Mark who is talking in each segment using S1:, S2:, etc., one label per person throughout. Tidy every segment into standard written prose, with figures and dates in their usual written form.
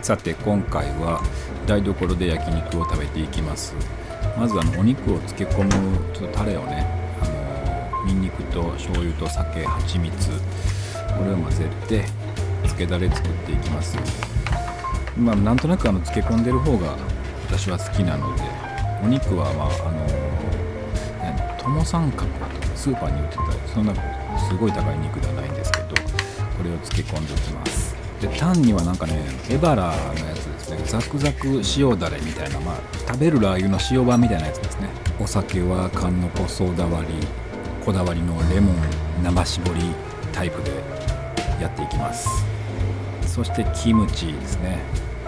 S1: さて今回は台所で焼肉を食べていきます。まずお肉を漬け込むちょっとタレをね、ニンニクと醤油と酒、蜂蜜、これを混ぜて漬けだれ作っていきます。なんとなく漬け込んでる方が私は好きなので、お肉は友三角とかスーパーに売ってたそんなすごい高い肉ではないんですけど、これを漬け込んでおきます。でタンにはエバラのやつですね、ザクザク塩だれみたいな、食べるラー油の塩版みたいなやつですね。お酒は缶のこソーダ割り、こだわりのレモン生搾りタイプでやっていきます。そしてキムチですね。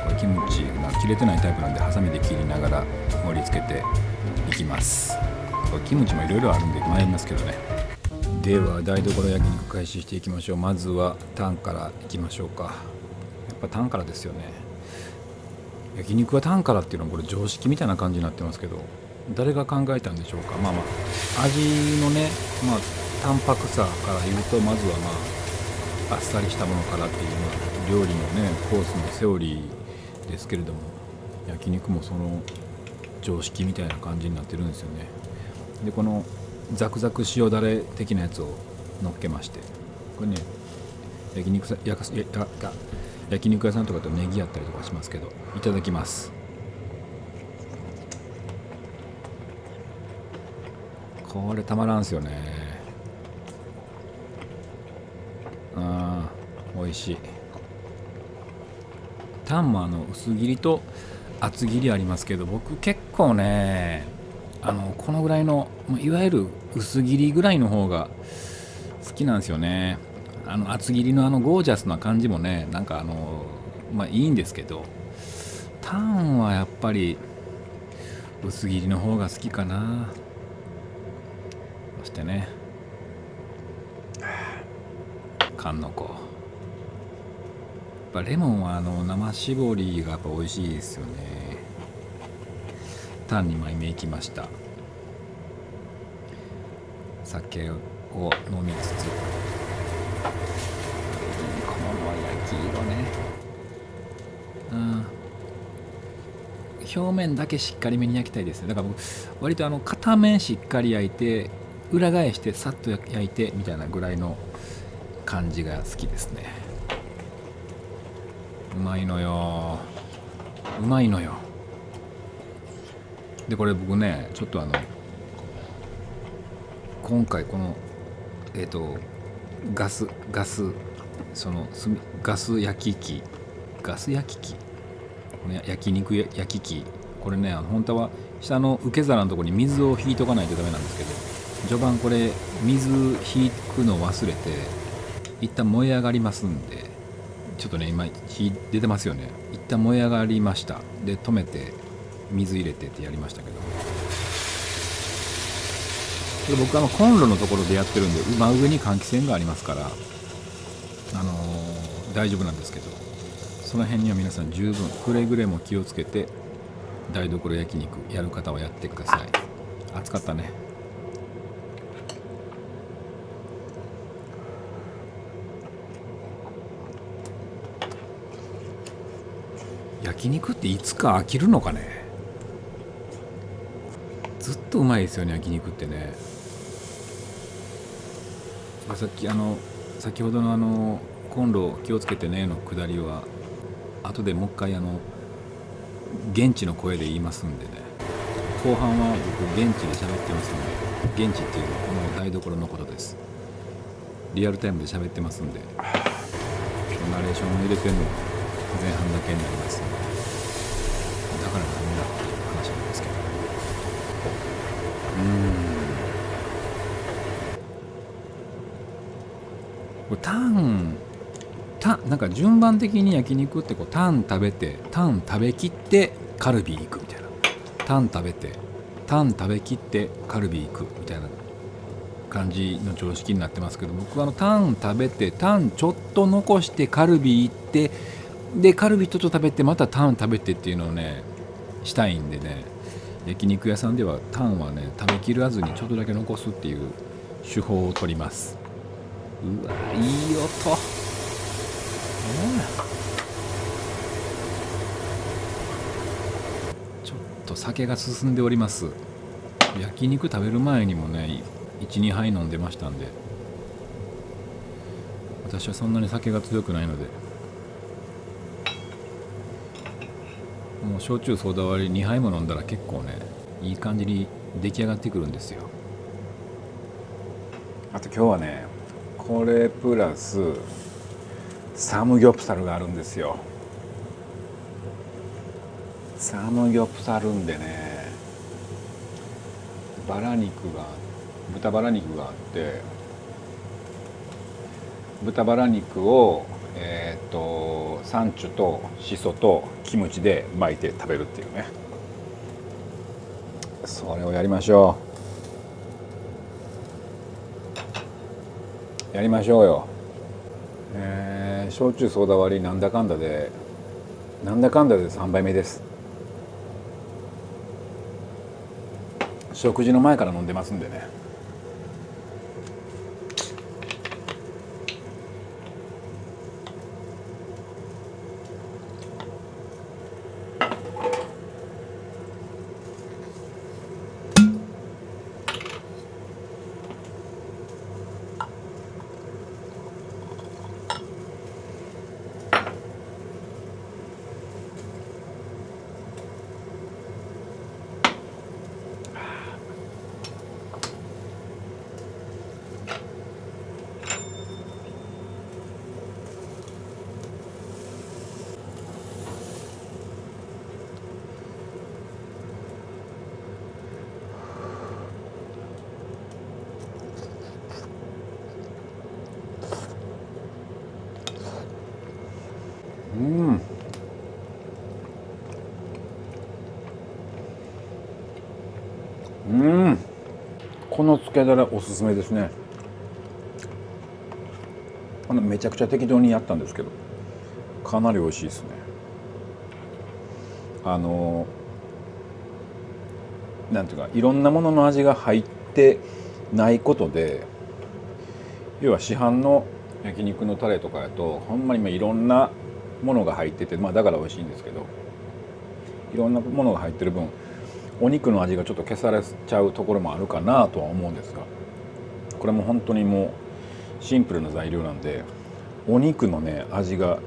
S1: これキムチ切れてないタイプなんでハサミで切りながら盛り付けていきます。これキムチもいろいろあるんで迷いますけどね。では台所焼肉開始していきましょう。まずはタンからいきましょうか。やっぱタンからですよね。焼肉はタンからっていうのはこれ常識みたいな感じになってますけど、誰が考えたんでしょうか。味のね、淡白さから言うと、まずはあっさりしたものからっていう、料理のねコースのセオリーですけれども、焼肉もその常識みたいな感じになってるんですよね。でこのザクザク塩だれ的なやつを乗っけまして、これね焼肉屋さんとかとネギやったりとかしますけど、いただきます。これたまらんすよね。美味しい。タンも薄切りと厚切りありますけど、僕結構ねこのぐらいのいわゆる薄切りぐらいの方が好きなんですよね。厚切りのゴージャスな感じもね、いいんですけど、タンはやっぱり薄切りの方が好きかな。そしてね、缶の子、やっぱレモンは生搾りがやっぱ美味しいですよね。タンに枚目いきました。酒を飲みつつ、この焼き色ね、表面だけしっかりめに焼きたいですね。だから僕割と片面しっかり焼いて裏返してさっと焼いてみたいなぐらいの感じが好きですね。うまいのよ。でこれ僕ね、ちょっと今回このガス焼き器、この焼肉焼き器、これね本当は下の受け皿のところに水を引いとかないとダメなんですけど、序盤これ水引くの忘れて一旦燃え上がりますんで、ちょっとね今火出てますよね。一旦燃え上がりました。で止めて水入れてってやりましたけど、これ僕コンロのところでやってるんで、真上に換気扇がありますから、大丈夫なんですけど、その辺には皆さん十分くれぐれも気をつけて台所焼肉やる方はやってください。暑かったね。焼肉っていつか飽きるのかね。ずっとうまいですよね、焼肉ってね。先ほどのコンロ気をつけてねのくだりは後でもう一回現地の声で言いますんでね。後半は僕現地で喋ってますんで、現地っていうのはこの台所のことです。リアルタイムで喋ってますんで、ナレーションを入れてるのは前半だけになりますんで、だからダメだっていう話なんですけど、これなんか順番的に焼肉ってタン食べきってカルビ行くみたいな、タン食べきってカルビ行くみたいな感じの常識になってますけど、僕はタン食べてタンちょっと残してカルビ行って、でカルビちょっと食べてまたタン食べてっていうのをねしたいんでね、焼肉屋さんではタンはね食べきらずにちょっとだけ残すっていう手法を取ります。うわいい音、酒が進んでおります。焼肉食べる前にもね 1,2 杯飲んでましたんで、私はそんなに酒が強くないので、もう焼酎ソーダ割り2杯も飲んだら結構ねいい感じに出来上がってくるんですよ。あと今日はねこれプラスサムギョプサルがあるんですよ。サムギョプサルんでね、豚バラ肉があって、豚バラ肉をサンチュとシソとキムチで巻いて食べるっていうね、それをやりましょう。やりましょうよ。焼酎ソーダ割りなんだかんだで3杯目です。食事の前から飲んでますんでね。このつけだれおすすめですね。めちゃくちゃ適当にやったんですけどかなり美味しいですね。なんていうかいろんなものの味が入ってないことで、要は市販の焼肉のタレとかやとほんまにいろんなものが入ってて、だから美味しいんですけど、いろんなものが入ってる分お肉の味がちょっと消されちゃうところもあるかなとは思うんですが、これも本当にもうシンプルな材料なんでお肉のね味が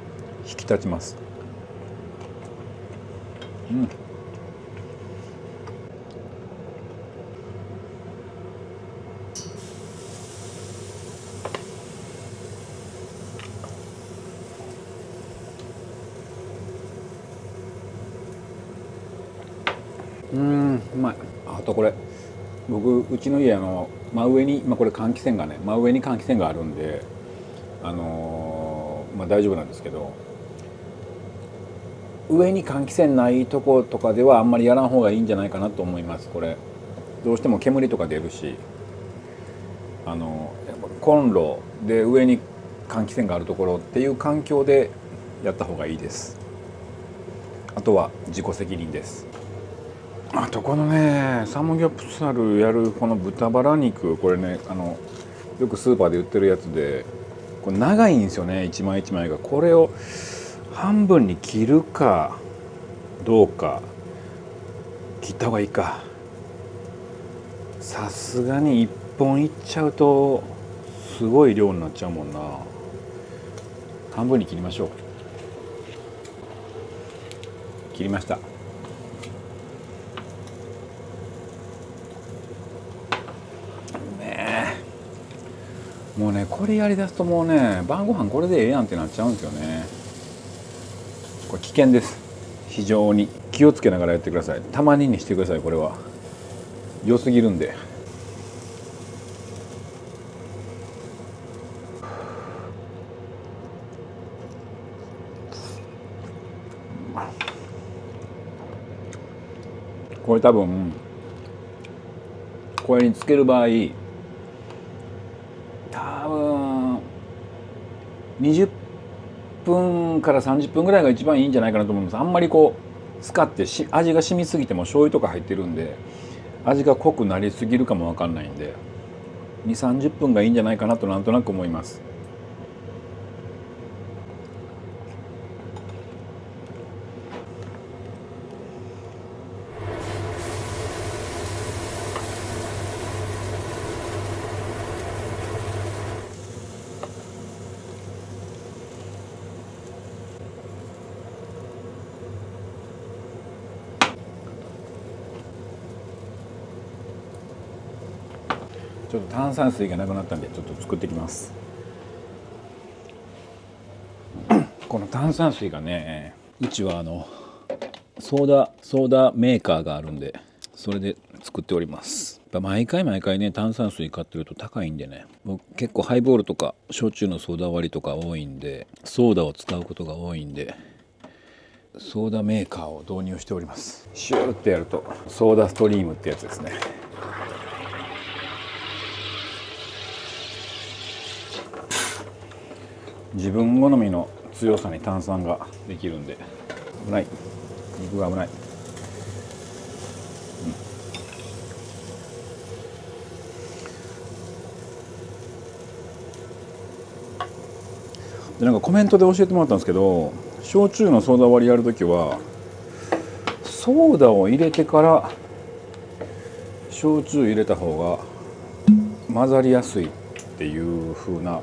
S1: 引き立ちます。うまい。あとこれ僕うちの家真上に、これ換気扇がね真上に換気扇があるんで大丈夫なんですけど、上に換気扇ないとことかではあんまりやらん方がいいんじゃないかなと思います。これどうしても煙とか出るし、コンロで上に換気扇があるところっていう環境でやった方がいいです。あとは自己責任です。あとこのねサムギョプサルやるこの豚バラ肉、これねよくスーパーで売ってるやつでこれ長いんですよね、一枚一枚が。これを半分に切るかどうか、切った方がいいか。さすがに1本いっちゃうとすごい量になっちゃうもんな。半分に切りましょう。切りました。もうねこれやりだすともうね晩ご飯これでええやんってなっちゃうんですよね。これ危険です。非常に気をつけながらやってください。たまにしてください。これは良すぎるんで。これ多分これにつける場合多分20分から30分ぐらいが一番いいんじゃないかなと思います。あんまり使って味が染みすぎても醤油とか入ってるんで味が濃くなりすぎるかもわかんないんで2、30分がいいんじゃないかなとなんとなく思います。ちょっと炭酸水がなくなったんでちょっと作ってきます。この炭酸水がね、うちはソーダメーカーがあるんで、それで作っております。毎回ね炭酸水買ってると高いんでね、僕結構ハイボールとか焼酎のソーダ割りとか多いんで、ソーダを使うことが多いんで、ソーダメーカーを導入しております。シューってやるとソーダストリームってやつですね。自分好みの強さに炭酸ができるんで、危ない、肉が危ない。でなんかコメントで教えてもらったんですけど、焼酎のソーダ割りやるときはソーダを入れてから焼酎入れた方が混ざりやすいっていう風な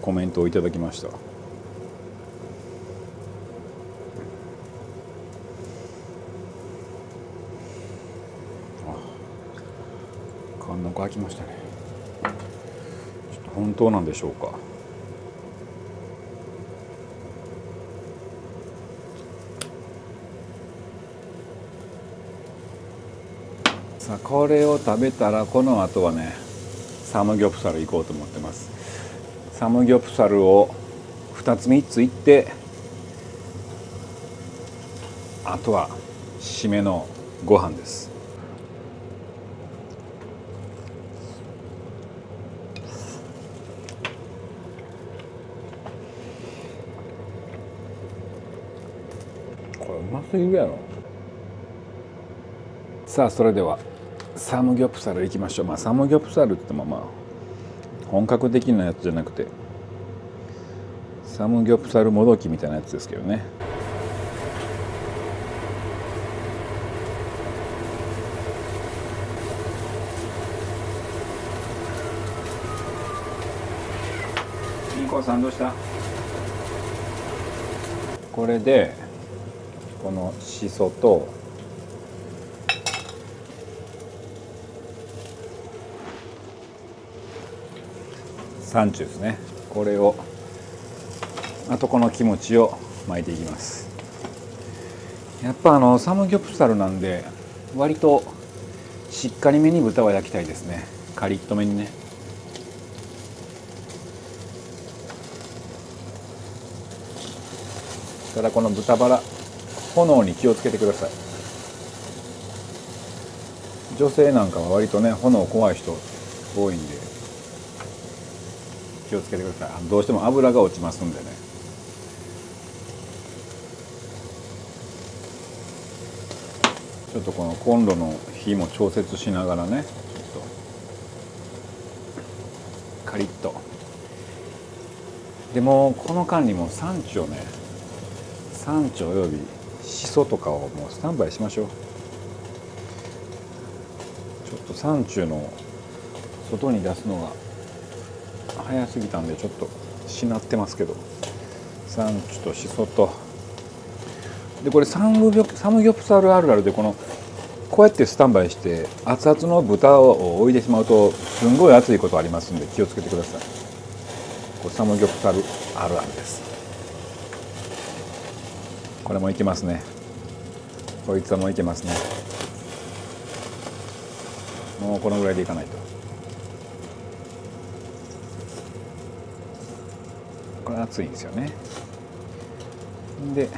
S1: コメントをいただきました。缶の開きましたね。ちょっと本当なんでしょうか。さあこれを食べたら、この後はねサムギョプサル行こうと思ってます。サムギョプサルを2つ3ついって、あとは締めのご飯です。これうますぎるやろ。さあそれではサムギョプサル行きましょう。サムギョプサルって言っても本格的なやつじゃなくて、サムギョプサルもどきみたいなやつですけどね。インコさんどうした？これでこのしそとサンチュですね、これを、あとこのキムチを巻いていきます。やっぱサムギョプサルなんで割としっかりめに豚は焼きたいですね。カリッとめにね。ただこの豚バラ、炎に気をつけてください。女性なんかは割とね炎怖い人多いんで気をつけてください。どうしても油が落ちますんでね。ちょっとこのコンロの火も調節しながらね、ちょっとカリッと。でもこの間にもサンチュおよびシソとかをもうスタンバイしましょう。ちょっとサンチュの外に出すのが早すぎたんでちょっとしなってますけど、サンチュとシソとで、これサムギョプサルあるあるで、こうやってスタンバイして熱々の豚を置いてしまうとすんごい熱いことありますんで気をつけてください。これサムギョプサルあるあるです。これもいけますね。こいつはもういけますね。もうこのぐらいでいかないと。これ熱いんですよね。で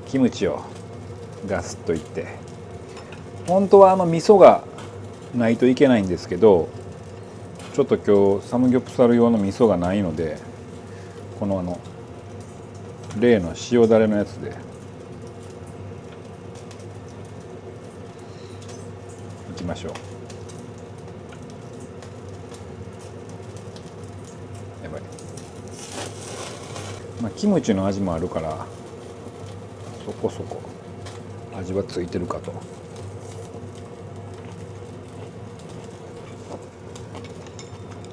S1: キムチをガスッといって、本当は味噌がないといけないんですけど、ちょっと今日サムギョプサル用の味噌がないので、この例の塩だれのやつでいきましょう。やばい。キムチの味もあるからそこそこ味はついてるかと。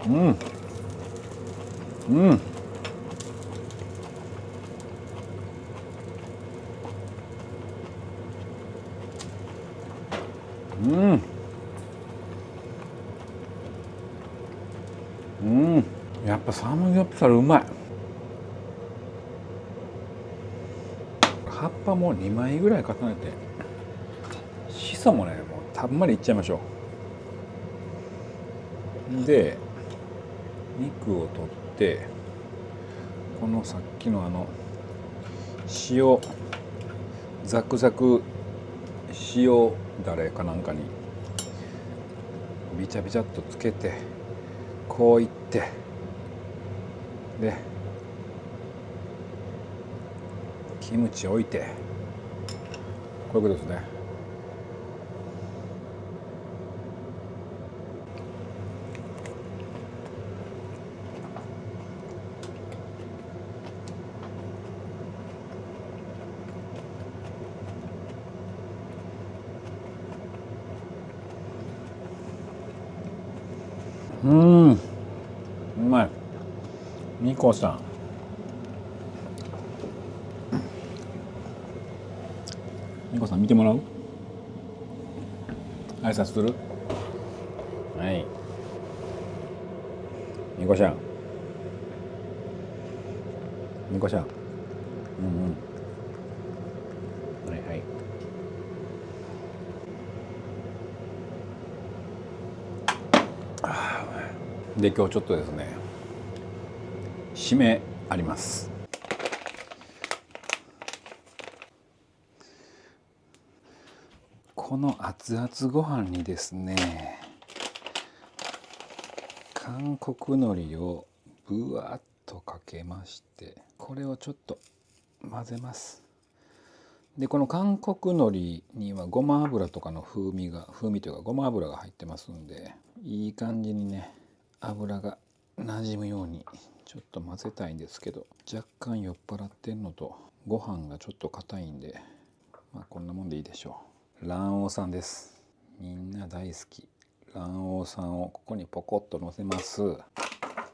S1: うんうんうん、ぱサムギョプサルうまい。葉っぱも2枚ぐらい重ねて、しそもねもうたんまりいっちゃいましょう。で肉を取って、このさっきの塩ザクザク塩だれかなんかにビチャビチャっとつけて、こういって、でキムチ置いて、こういうことですね。うまい。みこさん、みこさん見てもらう？挨拶する？はい。みこちゃん、みこちゃん、はいはい。で今日ちょっとですね、締めあります。この熱々ご飯にですね、韓国海苔をぶわっとかけまして、これをちょっと混ぜます。でこの韓国海苔にはごま油とかの風味というかごま油が入ってますんで、いい感じにね油が馴染むようにちょっと混ぜたいんですけど、若干酔っ払ってんのとご飯がちょっと硬いんで、まあこんなもんでいいでしょう。卵黄さんです。みんな大好き卵黄さんをここにポコッとのせます。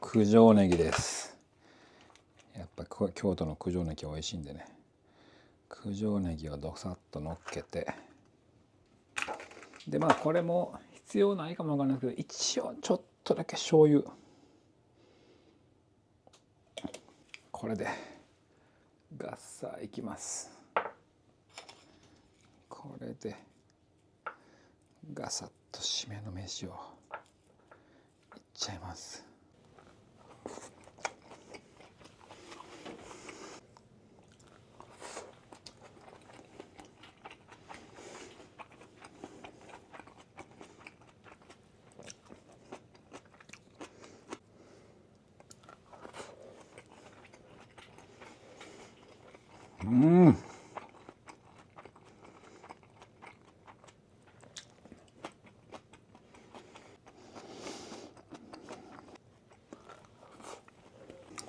S1: 九条ネギです。やっぱ京都の九条ネギ美味しいんでね、九条ネギをどさっとのっけて、でまあこれも必要ないかもわからないですけど、一応ちょっとだけ醤油、これでガッサーいきます。これでガサッと締めの飯をいっちゃいます。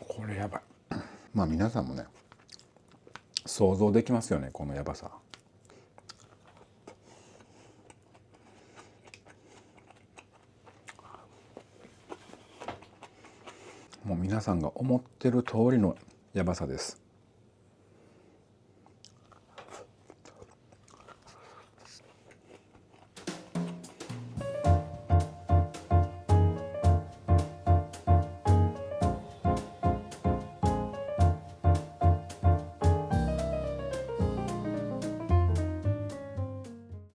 S1: これやばい。まあ皆さんもね想像できますよね、このやばさ。もう皆さんが思ってる通りのやばさです。